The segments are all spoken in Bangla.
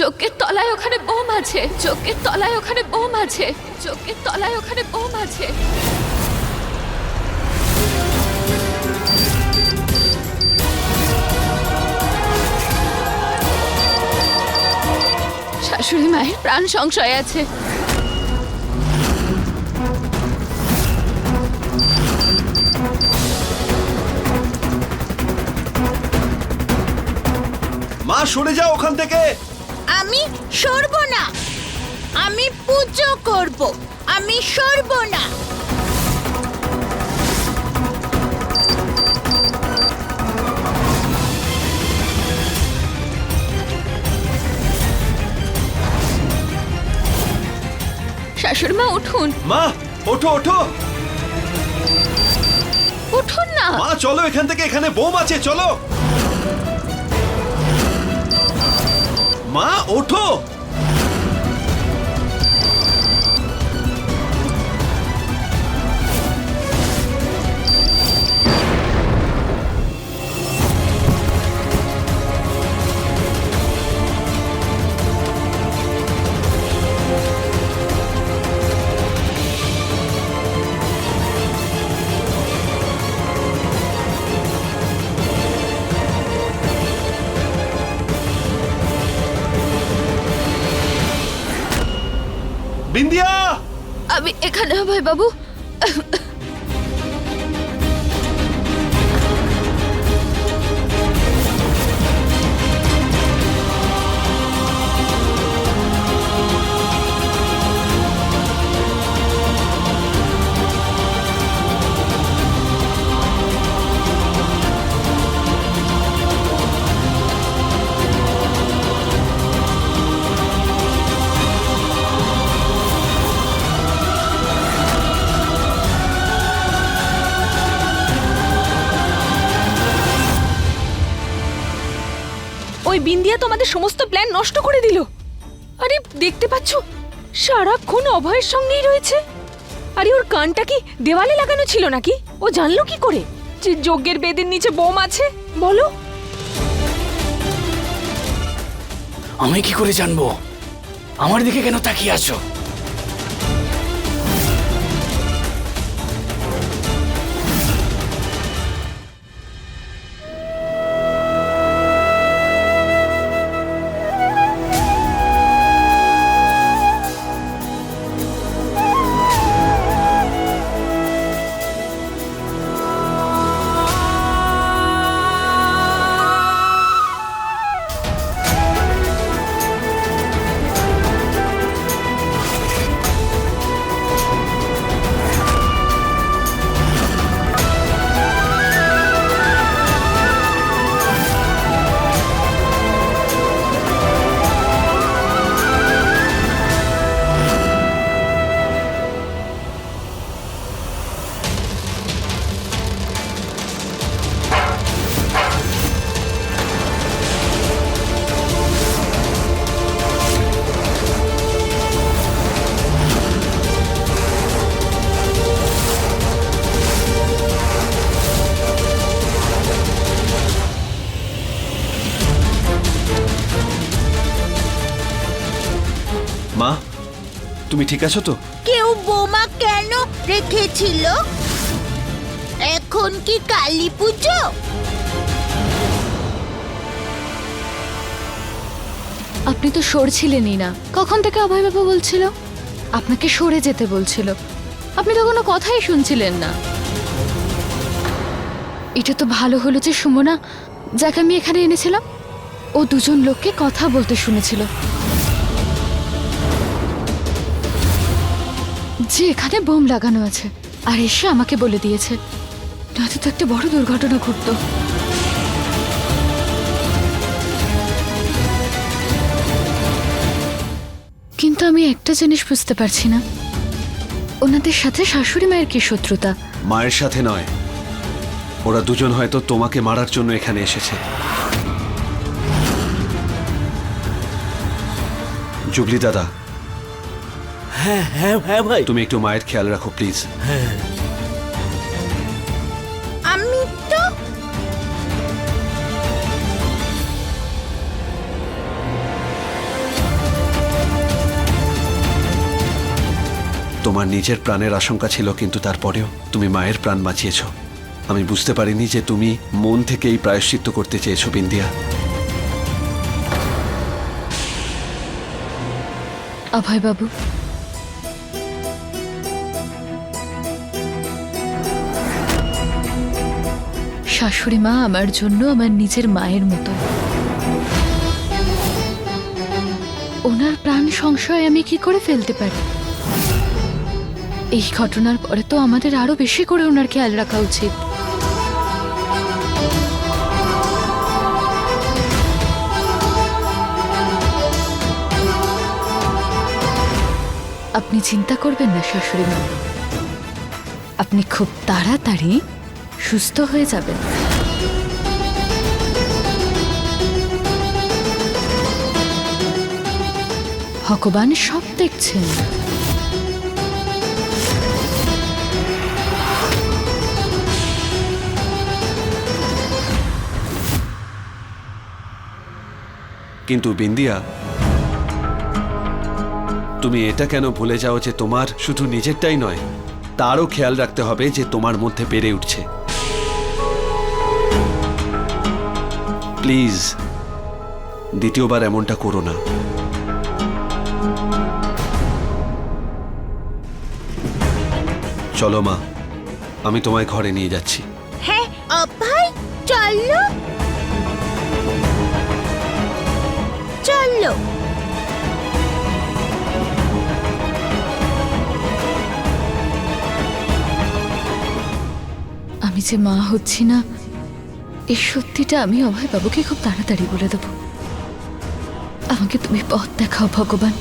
চোখের তলায় ওখানে বোম আছে, চোখের তলায় ওখানে বোম আছে, চোখের তলায় ওখানে বোম আছে। শাশুড়ি মায়ের প্রাণ সংশয় আছে। মা সরে যাও ওখান থেকে। আমি সরব না, আমি পুজো করব, আমি সরব না। শাশুড়ি মা উঠুন, মা ওঠো ওঠো। উঠুন না। মা চলো এখান থেকে, এখানে বোম আছে, চলো। মা ওঠো। বিন্দিয়া, আমি এখানে অভয় বাবু। ওই বিন্দিয়া তোমাদের সমস্ত প্ল্যান নষ্ট করে দিল। আরে দেখতে পাচ্ছ, সারাক্ষণ অভয়ের সঙ্গেই রয়েছে। আরে ওর কানটা কি দেওয়ালে লাগানো ছিল নাকি? ও জানলো কি করে যে যজ্ঞের বেদের নিচে বোম আছে? বলো। আমি কি করে জানবো? আমার দিকে কেন তাকিয়ে আছো? মা তুমি ঠিক আছো তো? কেউ বোমা কেন রেখেছিল? এখন কি কালী পুজো? আপনি তো সরছিলেনই না। কখন থেকে অভয় বাবু বলছিল আপনাকে সরে যেতে বলছিল, আপনি তো কোনো কথাই শুনছিলেন না। এটা তো ভালো হলো যে সুমনা, যাকে আমি এখানে এনেছিলাম, ও দুজন লোককে কথা বলতে শুনেছিল যে এখানে বোম লাগানো আছে, আর এসে আমাকে বলে দিয়েছে। নয়তো তো একটা বড় দুর্ঘটনা ঘটতো। কিন্তু আমি একটা জিনিস বুঝতে পারছি না, ওনাদের সাথে শাশুড়ি মায়ের কি শত্রুতা? মায়ের সাথে নয়, ওরা দুজন হয়তো তোমাকে মারার জন্য এখানে এসেছে। জুবলি দাদা, হ্যাঁ হ্যাঁ হ্যাঁ ভাই। তুমি একটু মায়ের খেয়াল রাখো প্লিজ। আমি তো তোমার নিজের প্রাণের আশঙ্কা ছিল, কিন্তু তারপরেও তুমি মায়ের প্রাণ বাঁচিয়েছ। আমি বুঝতে পারিনি যে তুমি মন থেকে এই প্রায়শ্চিত্ত করতে চেয়েছো বিন্দিয়া। অভয় বাবু, শাশুড়ি মা আমার জন্য আমার নিজের মায়ের মতো। ওনার প্রাণ সংশয় আমি কি করে ফেলতে পারি? এই ঘটনার পরে তো আমাদের আরো বেশি করে ওনার খেয়াল রাখা উচিত। আপনি চিন্তা করবেন না শাশুড়ি মা, আপনি খুব তাড়াতাড়ি সুস্থ হয়ে যাবেন। ভগবান সব দেখছেন। কিন্তু বিন্দিয়া, তুমি এটা কেন ভুলে যাও যে তোমার শুধু নিজেরটাই নয়, তারও খেয়াল রাখতে হবে যে তোমার মধ্যে বেড়ে উঠছে। প্লিজ দ্বিতীয়বার এমনটা করো না। চলো মা, আমি তোমায় ঘরে নিয়ে যাচ্ছি। হ্যাঁ অভয়, চলো চলো। আমি যে মা হচ্ছি না, এই সত্যিটা আমি অভয় বাবুকে খুব তাড়াতাড়ি বলে দেব। আমাকে তুমি পথ দেখাও ভগবান।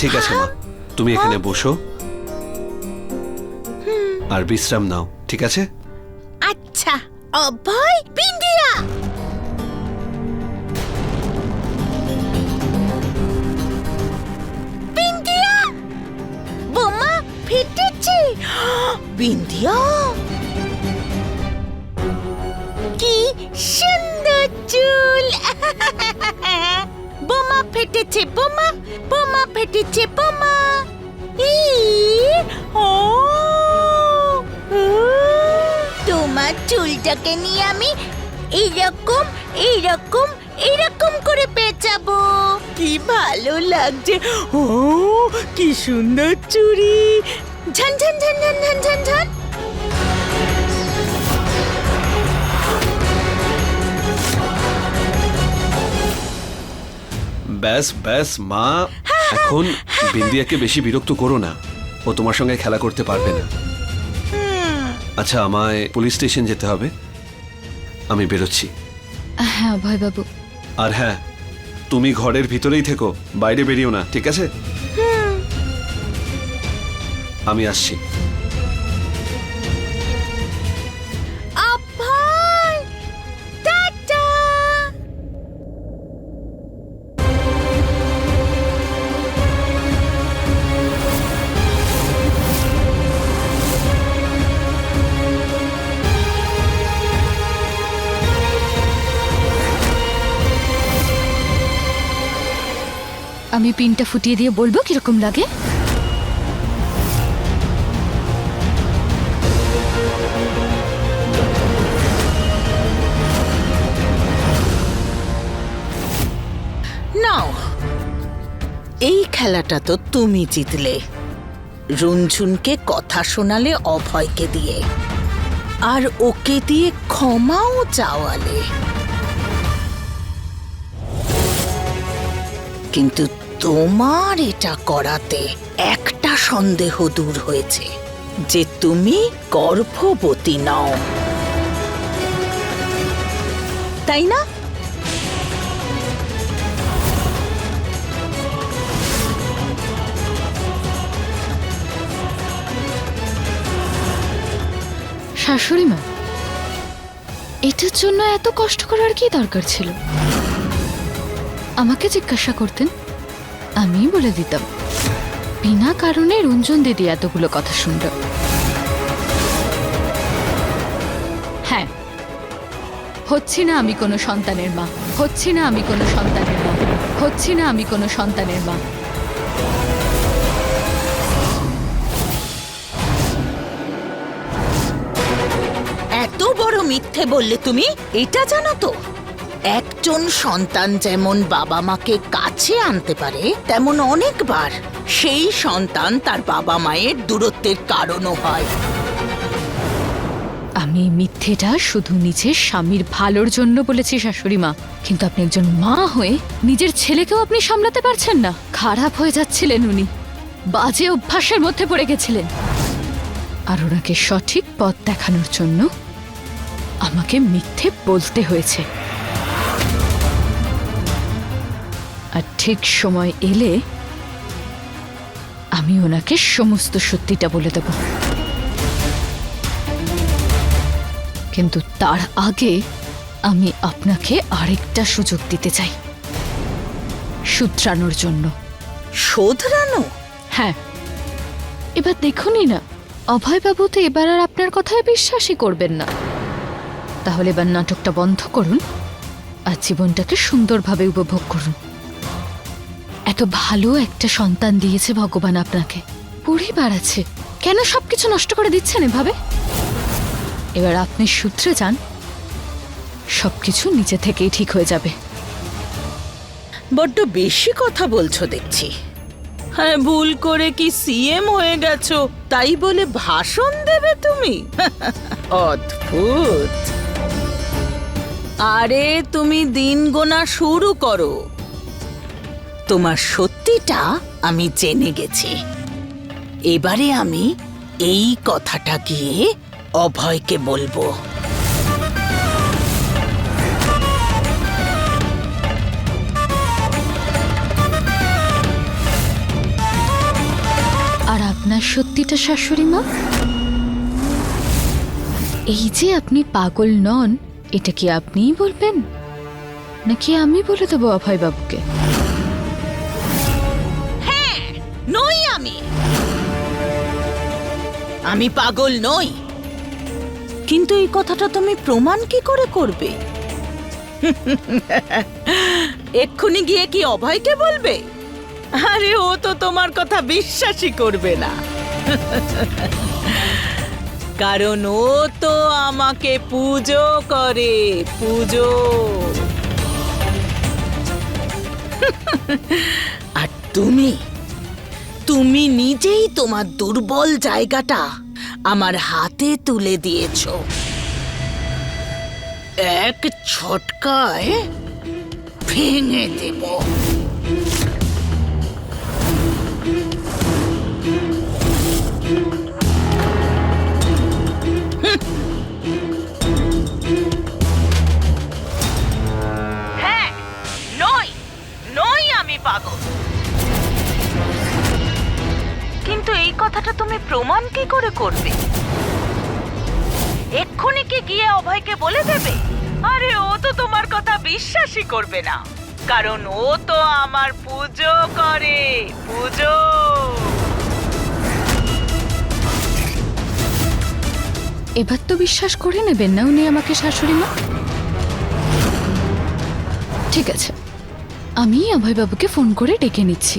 ঠিক আছে মা, তুমি এখানে বসো আর বিশ্রাম নাও, ঠিক আছে? আচ্ছা অভয়, বিন্দিয়া। বিন্দিয়া, বোমা ফেটেছে। বিন্দিয়া, কি সুন্দর চুল। বোমা ফেটেছে, বোমা বোমা ফেটেছে, বোমা। ও তোমার চুলটাকে নিয়ে আমি এইরকম এইরকম এইরকম করে পেঁচাবো। কি ভালো লাগছে। ও কি সুন্দর চুড়ি। ঝন ঝন ঝন ঝন ঝন ঝন ঝন। ব্যাস ব্যাস মা, এখন বিন্দিয়াকে বেশি বিরক্ত করো না, ও তোমার সঙ্গে খেলা করতে পারবে না। আচ্ছা, আমায় পুলিশ স্টেশন যেতে হবে, আমি বেরোচ্ছি। হ্যাঁ অভয় বাবু। আর হ্যাঁ, তুমি ঘরের ভিতরেই থেকো, বাইরে বেরিও না, ঠিক আছে? আমি আসছি। অভয়, টাটা। আমি পিনটা ফুটিয়ে দিয়ে বলবো কিরকম লাগে। নাও, এই খেলাটা তো তুমি জিতলে। রুনঝুনকে কথা শোনালে অভয়কে দিয়ে, আর ওকে দিয়ে ক্ষমাও চাওয়ালে। কিন্তু তোমার এটা করাতে একটা সন্দেহ দূর হয়েছে, যে তুমি গর্ভবতী নও, তাই না? শাশুড়ি মা, এটার জন্য এত কষ্ট করার কি দরকার ছিল? আমাকে জিজ্ঞাসা করতেন, আমি বলে দিতাম। বিনা কারণে রঞ্জন দিদি এতগুলো কথা শুনল। হ্যাঁ, হচ্ছি না আমি কোনো সন্তানের মা, হচ্ছি না আমি কোনো সন্তানের মা, হচ্ছি না আমি কোনো সন্তানের মা। এত বড় মিথ্যে বললে তুমি, এটা জানো তো একজন সন্তান যেমন বাবা মাকে কাছে আনতে পারে, তেমন অনেকবার সেই সন্তান তার বাবা মায়ের দূরত্বের কারণও হয়। আমি মিথ্যেটা শুধু নিজের স্বামীর ভালোর জন্য বলেছি শাশুড়ি মা, কিন্তু আপনি একজন মা হয়ে নিজের ছেলেকেও আপনি সামলাতে পারছেন না। খারাপ হয়ে যাচ্ছিলেন উনি, বাজে অভ্যাসের মধ্যে পড়ে গেছিলেন, আর ওনাকে সঠিক পথ দেখানোর জন্য আমাকে মিথ্যে বলতে হয়েছে। আর ঠিক সময় এলে আমি ওনাকে সমস্ত সত্যিটা বলে দেব, কিন্তু তার আগে আমি আপনাকে আরেকটা সুযোগ দিতে চাই শুধরানোর জন্য। শোধরানো? হ্যাঁ, এবার দেখুনই না, অভয়বাবু তো এবার আর আপনার কথায় বিশ্বাসই করবেন না। তাহলে এবার নাটকটা বন্ধ করুন আর জীবনটাকে সুন্দরভাবে উপভোগ করুন। এত ভালো একটা সন্তান দিয়েছে ভগবান আপনাকে, পরিবার আছে, কেন সবকিছু নষ্ট করে দিচ্ছেন এভাবে? এবার আপনি সূত্রে যান, সবকিছু নিজে থেকেই ঠিক হয়ে যাবে। বড্ড বেশি কথা বলছো দেখছি। হ্যাঁ, ভুল করে কি সিএম হয়ে গেছো তাই বলে ভাষণ দেবে তুমি? অদ্ভুত। আরে তুমি দিন গোনা শুরু করো, তোমার সত্যিটা আমি জেনে গেছি। এবারে আমি এই কথাটা গিয়ে অভয়কে বলবো। আর আপনার সত্যিটা শাশুড়ি মা, এই যে আপনি পাগল নন, এটা কি আপনিই বলবেন নাকি আমি বলে দেবো অভয়বাবুকে? হ্যাঁ, নই আমি পাগল নই, কিন্তু এই কথাটা তুমি প্রমাণ কি করে করবে? এক্ষুনি গিয়ে কি অভয়কে বলবে? আরে ও তো তোমার কথা বিশ্বাসই করবে না, কারণ ও তো আমাকে পুজো করে, পুজো। আর তুমি নিজেই তোমার দুর্বল জায়গাটা আমার হাতে তুলে দিয়েছো। এক ছটকায় ভেঙে দেব। হ্যাঁ, নই আমি পাগল, কিন্তু এই কথাটা তুমি প্রমাণ কি করে করবে? এক্ষুনি কি গিয়ে অভয়কে বলে দেবে? আরে ও তো তোমার কথা বিশ্বাসই করবে না, কারণ ও তো আমার পুজো করে, পুজো। এবার তো বিশ্বাস করে নেবেন না উনি আমাকে শাশুড়ি মা? ঠিক আছে, আমি অভয়বাবুকে ফোন করে ডেকে নিচ্ছি।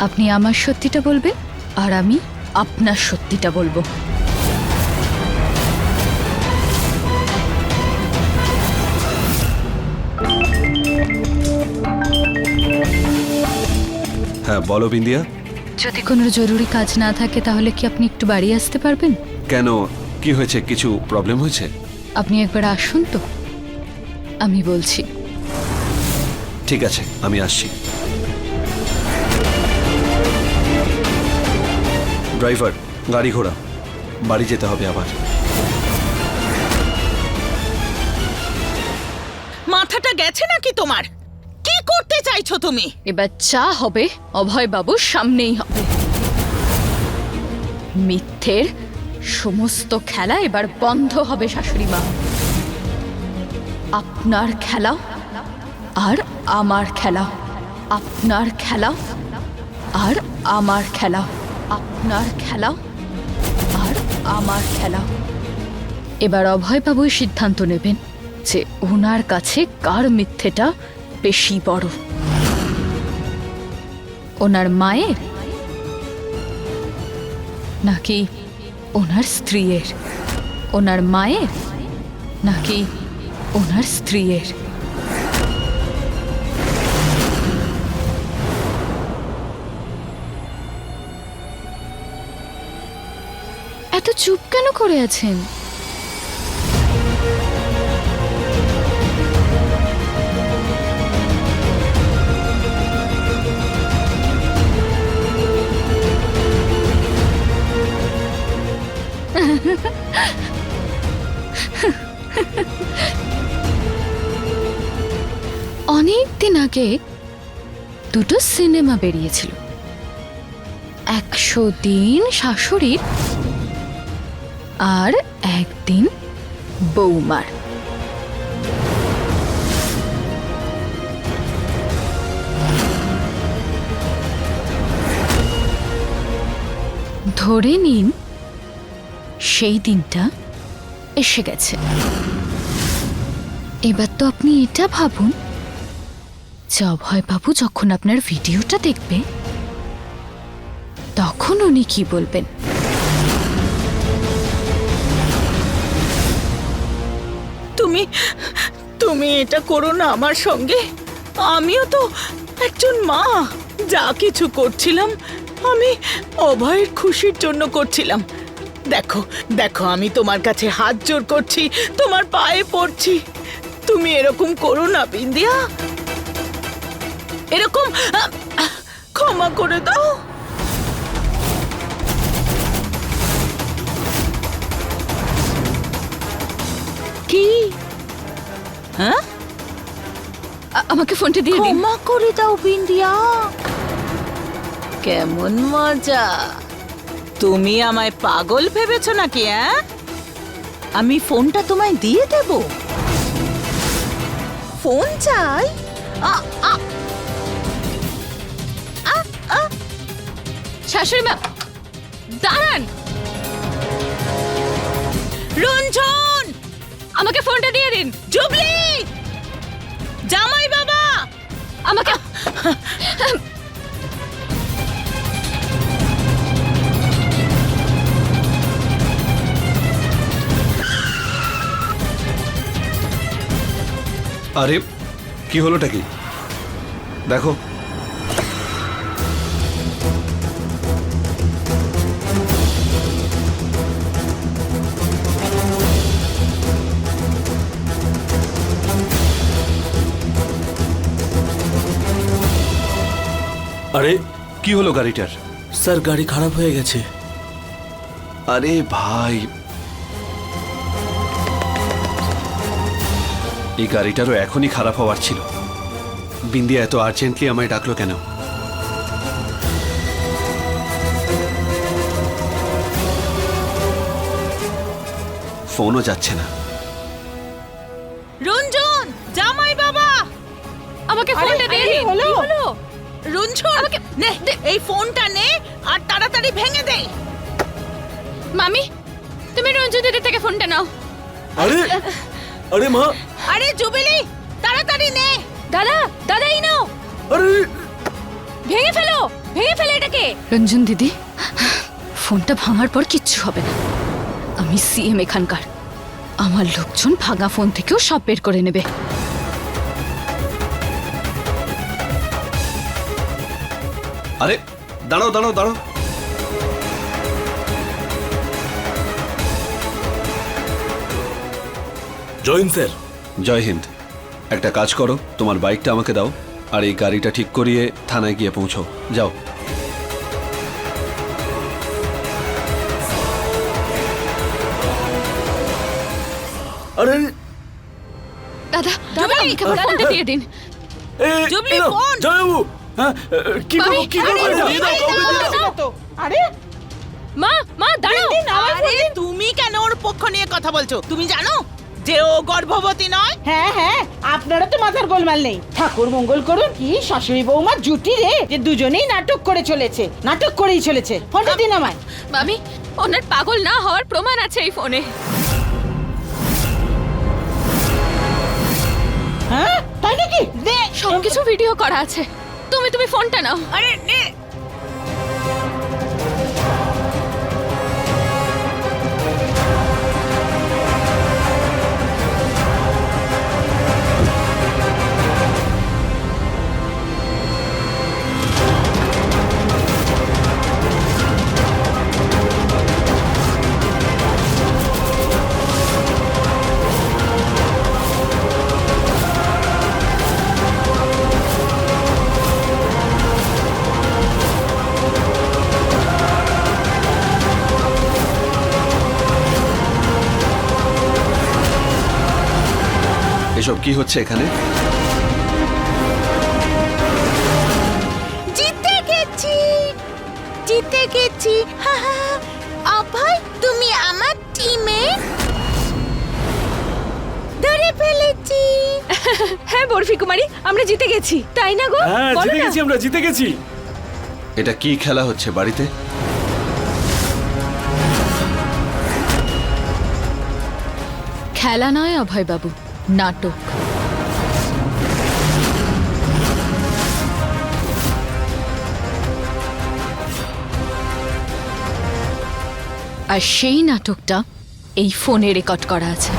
আপনি আমার সত্যিটা বলবেন আর আমি আপনার সত্যিটা বলবো। হ্যাঁ বলো বিন্দিয়া। যদি কোনো জরুরি কাজ না থাকে তাহলে কি আপনি একটু বাড়ি আসতে পারবেন? কেন, কি হয়েছে? কিছু প্রবলেম হয়েছে? আপনি একবার আসুন তো, আমি বলছি। ঠিক আছে, আমি আসছি। ড্রাইভার, গাড়ি ঘোড়া, বাড়ি যেতে হবে আবার। মাথাটা গেছে নাকি তোমার? কি করতে চাইছো তুমি? এবার যা হবে অভয়বাবুর সামনেই হবে। মিথ্যের সমস্ত খেলা এবার বন্ধ হবে শাশুড়ি মা। আপনার খেলা আর আমার খেলা, আপনার খেলা আর আমার খেলা, আপনার খেলা আর আমার খেলা। এবার অভয়বাবুই সিদ্ধান্ত নেবেন যে ওনার কাছে কার মিথ্যেটা বেশি বড়, ওনার মায়ের নাকি ওনার স্ত্রীর, ওনার মায়ের নাকি ওনার স্ত্রীর। এত চুপ কেন করে আছেন? অনেক দিন আগে দুটো সিনেমা বেরিয়েছিল, 100 দিন শাশুড়ির আর একদিন বৌমার। ধরে নিন সেই দিনটা এসে গেছে। এবার তো আপনি এটা ভাবুন যে অভয়বাবু যখন আপনার ভিডিওটা দেখবে তখন উনি কি বলবেন। তুমি তুমি এটা করো না আমার সঙ্গে। আমিও তো একজন মা, যা কিছু করছিলাম আমি অভয়ের খুশির জন্য করছিলাম। দেখো দেখো, আমি তোমার কাছে হাত জোর করছি, তোমার পায়ে পড়ছি, তুমি এরকম করো না বিন্দিয়া, এরকম ক্ষমা করে দাও। কি? হ্যাঁ, আমাকে ফোনটা দিয়ে দিন। ক্ষমা করে দাও বিন্দিয়া। কেমন মজা! তুমি আমায় পাগল ভেবেছো নাকি? হ্যাঁ, আমি ফোনটা তোমায় দিয়ে দেব। ফোন চাই? শাশুড়ি মা দাঁড়ান, রঞ্জন, আমাকে ফোনটা দিয়ে দিন। জুবলি, জামাই বাবা, আমাকে আরে কি হলোটা কি দেখো। আরে কি হলো গাড়িটার? স্যার, গাড়ি খারাপ হয়ে গেছে। আরে ভাই, এই গাড়িটারও এখনই খারাপ হওয়ার ছিল। বিন্দিয়া এত আর্জেন্টলি আমায় ডাকলো কেন? ফোনও যাচ্ছে না। রঞ্জন, জামাই বাবা, আমাকে ফোনটা দিয়ে দিন। রঞ্জন, নে এই ফোনটা নে আর তাড়াতাড়ি ভেঙে দে। মামি, তুমি রঞ্জু দিদি থেকে ফোনটা নাও। আরে আরে মা, আরে জুবিলি, তাড়াতাড়ি নে। দাদা, দাদা এই নাও, আরে ভেঙে ফেলো এটাকে। রঞ্জন দিদি, ফোনটা ভাঙার পর কিচ্ছু হবে না। আমি সিএম এখানকার, আমার লোকজন ভাঙা ফোন থেকেও সব বের করে নেবে। আরে দাঁড়াও দাঁড়াও দাঁড়াও, জয়েন স্যার। জয় হিন্দ। একটা কাজ করো, তোমার বাইকটা আমাকে দাও আর এই গাড়িটা ঠিক করিয়ে থানায় গিয়ে পৌঁছো। যাও। আরে দাদা, আমাকে আমার ফোনটা দিয়ে দিন। Jubilee, phone. জয়বাবু, হ্যাঁ, কি করবো কি করবো? আরে, দিয়ে দাও, কাউকে দিয়ে দাও। আরে মা দাঁড়াও। আরে তুমি কেন ওর পক্ষ নিয়ে কথা বলছো? তুমি জানো যে ও গর্ভবতী নয়? হ্যাঁ হ্যাঁ, আপনারা তো মাথার গোলমাল নেই। ঠাকুর মঙ্গল করুন। কি শাশুড়ি বৌমার জুটি রে, যে দুজনেই নাটক করে চলেছে, নাটক করেই চলেছে। ফোনটা দিন আমায়। মামি, ওনার পাগল না হওয়ার প্রমাণ আছে এই ফোনে। সবকিছু ভিডিও করা আছে। তুমি ফোনটা নাও। আরে নে এসব কি হচ্ছে এখানে? জিতে গেছি, জিতে গেছি। হা হা। অভয়, তুমি আমার টিমে ধরে ফেলেছি। হ্যাঁ বরফি কুমারী, আমরা জিতে গেছি, তাই না গো? হ্যাঁ বলো জিতে না। গেছি, আমরা জিতে গেছি। এটা কি খেলা হচ্ছে বাড়িতে? খেলা নয় অভয়বাবু, নাটক। আর সেই নাটকটা এই ফোনে রেকর্ড করা আছে।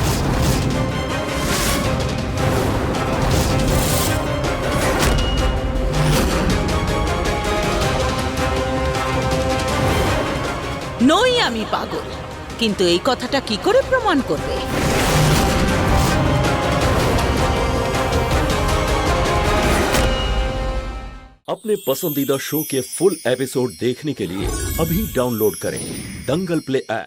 নই আমি পাগল, কিন্তু এই কথাটা কি করে প্রমাণ করবে? अपने पसंदीदा शो के फुल एपिसोड देखने के लिए अभी डाउनलोड करें दंगल प्ले ऐप।